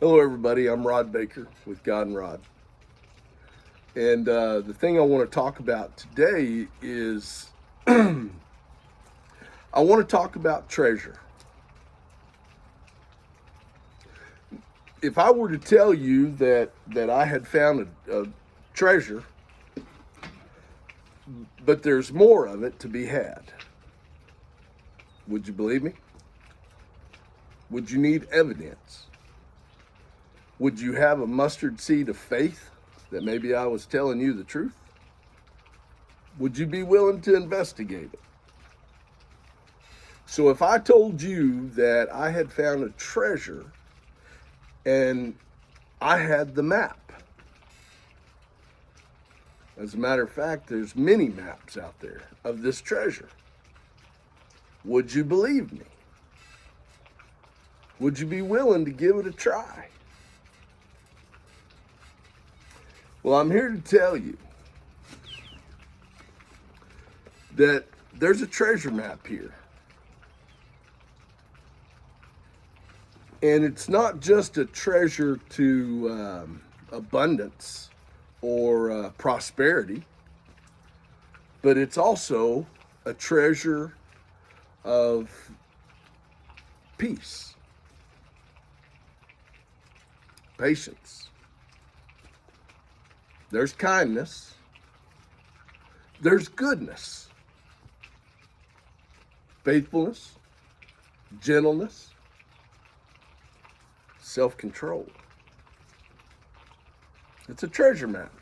Hello, everybody. I'm Rod Baker with God and Rod. And the thing I want to talk about today is I want to talk about treasure. If I were to tell you that I had found a treasure, but there's more of it to be had, would you believe me? Would you need evidence? Would you have a mustard seed of faith that maybe I was telling you the truth? Would you be willing to investigate it? So if I told you that I had found a treasure and I had the map, as a matter of fact, there's many maps out there of this treasure, would you believe me? Would you be willing to give it a try? Well, I'm here to tell you that there's a treasure map here. And it's not just a treasure to abundance or prosperity, but it's also a treasure of peace, patience. There's kindness. There's goodness, faithfulness, gentleness, self-control. It's a treasure map.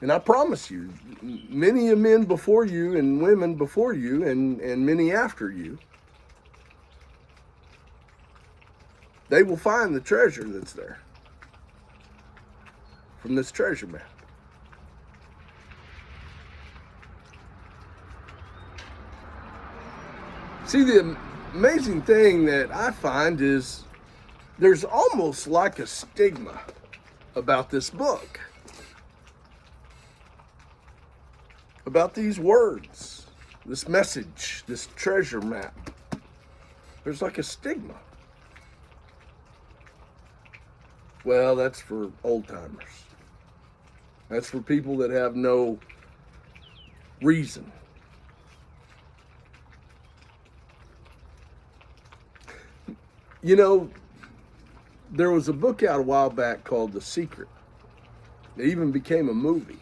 And I promise you, many men before you and women before you and many after you, they will find the treasure that's there from this treasure map. See, the amazing thing that I find is there's almost like a stigma about this book, about these words, this message, this treasure map. There's like a stigma. Well, that's for old timers. That's for people that have no reason. You know, there was a book out a while back called The Secret. It even became a movie.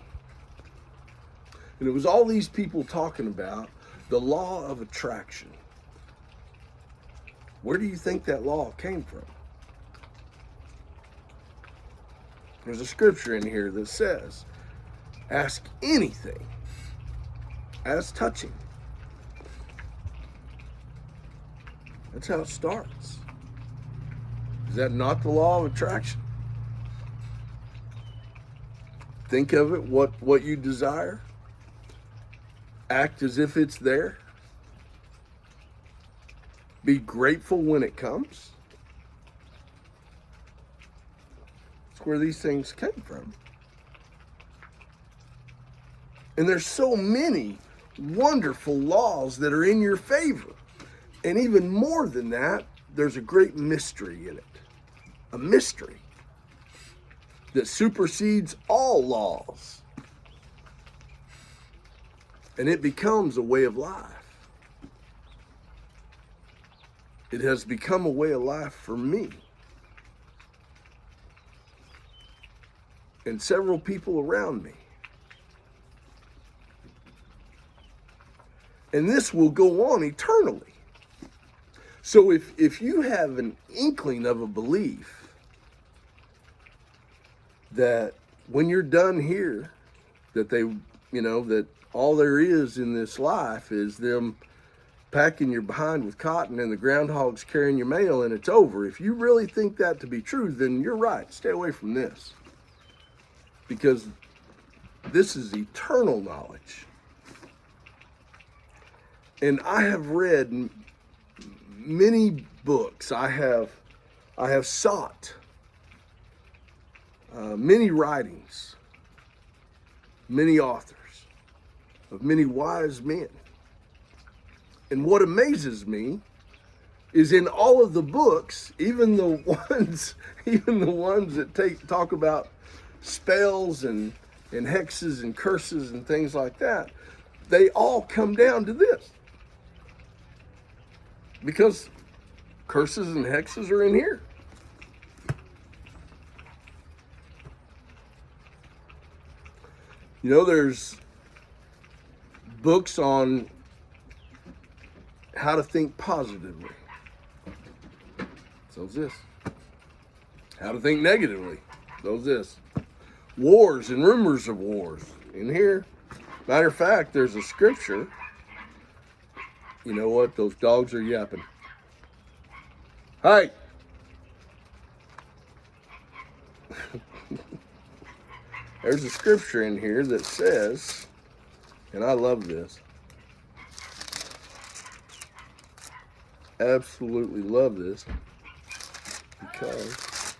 And it was all these people talking about the law of attraction. Where do you think that law came from? There's a scripture in here that says, ask anything as touching. That's how it starts. Is that not the law of attraction? Think of it, what you desire. Act as if it's there. Be grateful when it comes. It's where these things came from. And there's so many wonderful laws that are in your favor. And even more than that, there's a great mystery in it. A mystery that supersedes all laws. And it becomes a way of life. It has become a way of life for me. And several people around me. And this will go on eternally. So if you have an inkling of a belief that when you're done here, that that all there is in this life is them packing your behind with cotton and the groundhogs carrying your mail and it's over. If you really think that to be true, then you're right. Stay away from this. Because this is eternal knowledge. And I have read many books. I have sought many writings, many authors of many wise men. And what amazes me is in all of the books, even the ones that talk about spells and hexes and curses and things like that. They all come down to this, because curses and hexes are in here. You know, there's books on how to think positively. So's this. How to think negatively. So's this. Wars and rumors of wars in here. Matter of fact, there's a scripture. You know what? Those dogs are yapping. Hi. There's a scripture in here that says, and I love this. Absolutely love this, because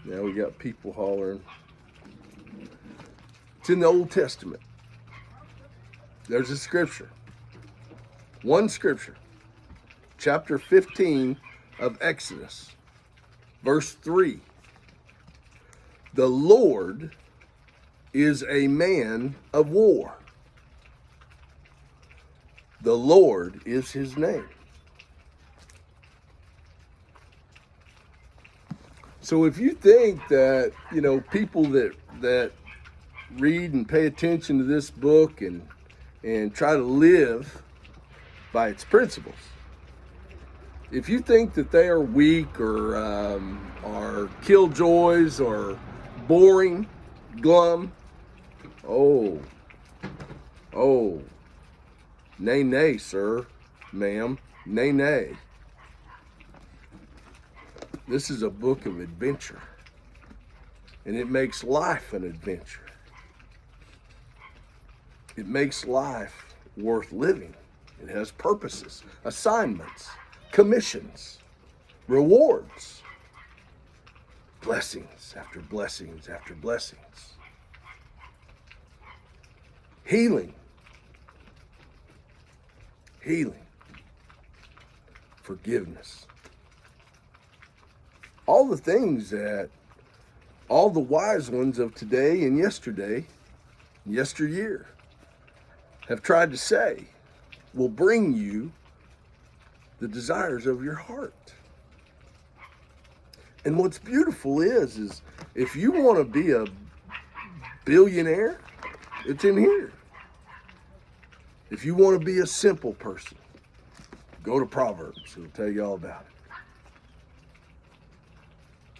now we got people hollering. It's in the Old Testament. There's a scripture. One scripture. Chapter 15 of Exodus. Verse 3. The Lord is a man of war. The Lord is his name. So if you think that, you know, people that read and pay attention to this book and try to live by its principles, if you think that they are weak or are killjoys or boring, glum, oh, nay, nay, sir, ma'am, nay, nay. This is a book of adventure, and it makes life an adventure. It makes life worth living. It has purposes, assignments, commissions, rewards, blessings after blessings after blessings, healing, forgiveness. All the things that all the wise ones of today and yesterday, yesteryear, have tried to say will bring you the desires of your heart. And what's beautiful is if you want to be a billionaire, it's in here. If you want to be a simple person, go to Proverbs. It'll tell you all about it.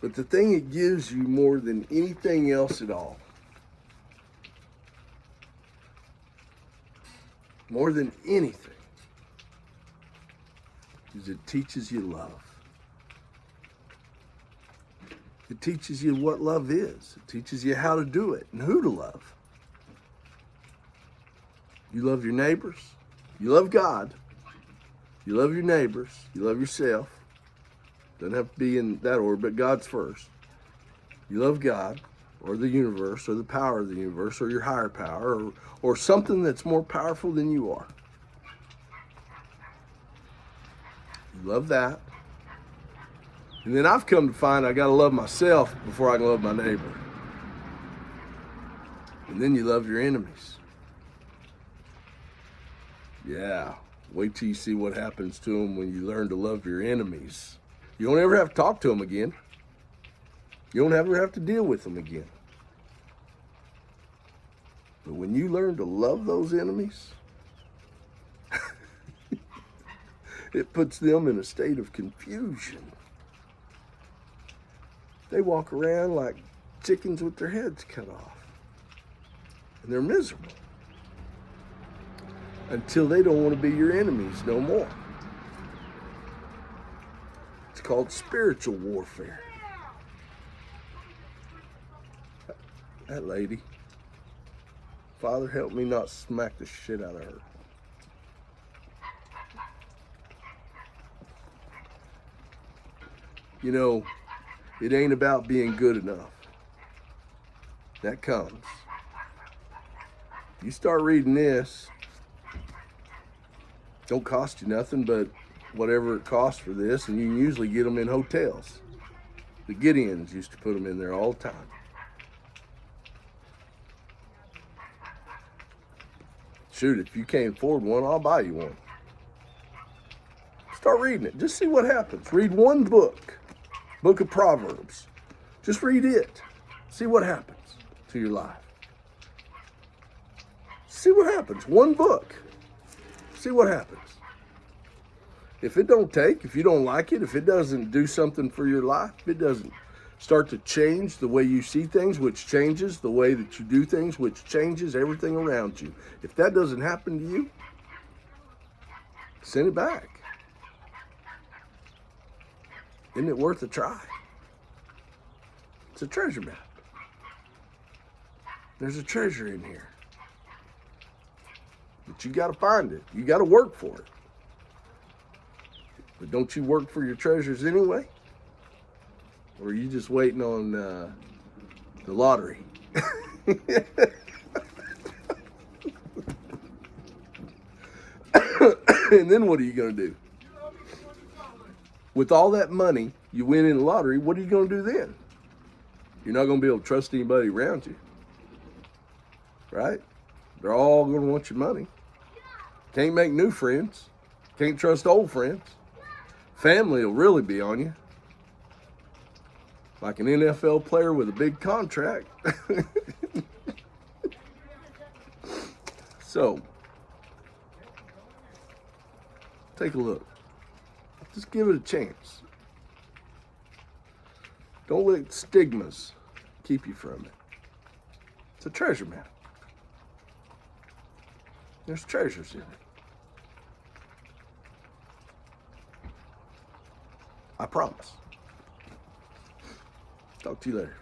But the thing it gives you more than anything else at all, more than anything, is it teaches you love. It teaches you what love is. It teaches you how to do it and who to love. You love your neighbors. You love God. You love your neighbors. You love yourself. Doesn't have to be in that order, but God's first. You love God, or the universe, or the power of the universe, or your higher power, or something that's more powerful than you are. You love that. And then I've come to find I got to love myself before I can love my neighbor. And then you love your enemies. Yeah, wait till you see what happens to them when you learn to love your enemies. You don't ever have to talk to them again. You don't ever have to deal with them again. But when you learn to love those enemies, it puts them in a state of confusion. They walk around like chickens with their heads cut off. And they're miserable. Until they don't want to be your enemies no more. It's called spiritual warfare. That lady, Father, help me not smack the shit out of her. You know, it ain't about being good enough. That comes. You start reading this, don't cost you nothing but whatever it costs for this, and you can usually get them in hotels. The Gideons used to put them in there all the time. Shoot, if you can't afford one, I'll buy you one. Start reading it. Just see what happens. Read one book, Book of Proverbs. Just read it. See what happens to your life. See what happens. One book. See what happens. If it don't take, if you don't like it, if it doesn't do something for your life, if it doesn't start to change the way you see things, which changes the way that you do things, which changes everything around you. If that doesn't happen to you, send it back. Isn't it worth a try? It's a treasure map. There's a treasure in here. But you got to find it. You got to work for it. But don't you work for your treasures anyway? Or are you just waiting on the lottery? And then what are you going to do? With all that money you win in the lottery, what are you going to do then? You're not going to be able to trust anybody around you. Right? They're all going to want your money. Can't make new friends. Can't trust old friends. Family will really be on you. Like an NFL player with a big contract. So, take a look. Just give it a chance. Don't let stigmas keep you from it. It's a treasure map. There's treasures in it. I promise. Talk to you later.